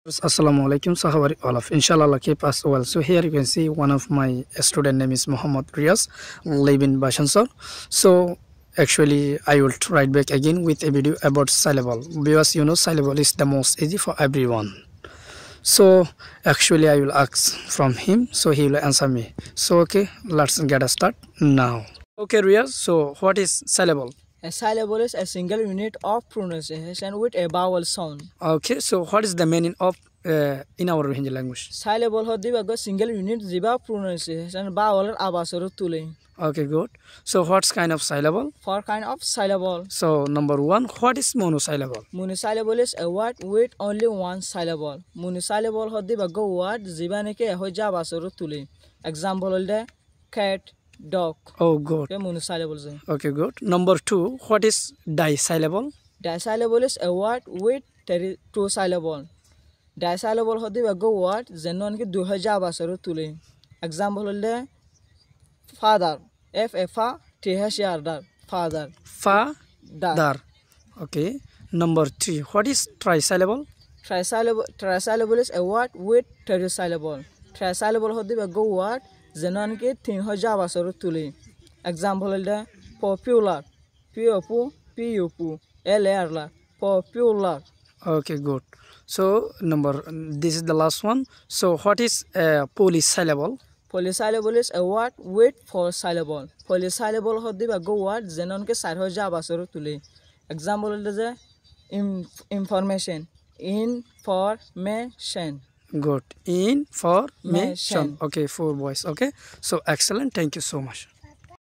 Assalamualaikum. So how are all of inshallah keep us well. So here you can see one of my student name is Muhammad Riaz, live in Bashansar. So actually I will write back again with a video about syllable because you know syllable is the most easy for everyone. So actually I will ask from him, so he will answer me. So okay, let's get a start now. Okay Riaz, so what is syllable? A syllable is a single unit of pronunciation with a vowel sound. Okay, so what is the meaning of in our Rohingya language? Syllable hodibago single unit jiba pronunciation vowel abasoro tule. Okay, good. So what's kind of syllable? For kind of syllable. So number one, what is monosyllable? Monosyllable is a word with only one syllable. Monosyllable hodibago word jiba neke hoja abasoro tule. Example holde cat, dog. Oh, good. Okay, monosyllables. Okay, good. Number two, what is disyllable? Disyllable is a word with two syllable. Disyllable hodibago word zenon ke du hoja abasoro tule. Example holde father, F-A-F-A, T-H-R-D, father. Father. Okay. Number three, what is trisyllable? Trisyllable is a word with three syllable. Trisyllable hodibago word zenon ke tin hoja abasoro tule. Example holde popular, P-O-P-U-P, L-A-R, popular. Okay, good. So this is the last one. So what is polysyllable? Polysyllable is a word with four syllable. Polysyllable hodibago word zenon ke sar hoja abasoro tule. Example holde information, information. Good. Information. Information. Okay, 4 boys. Okay. So excellent. Thank you so much.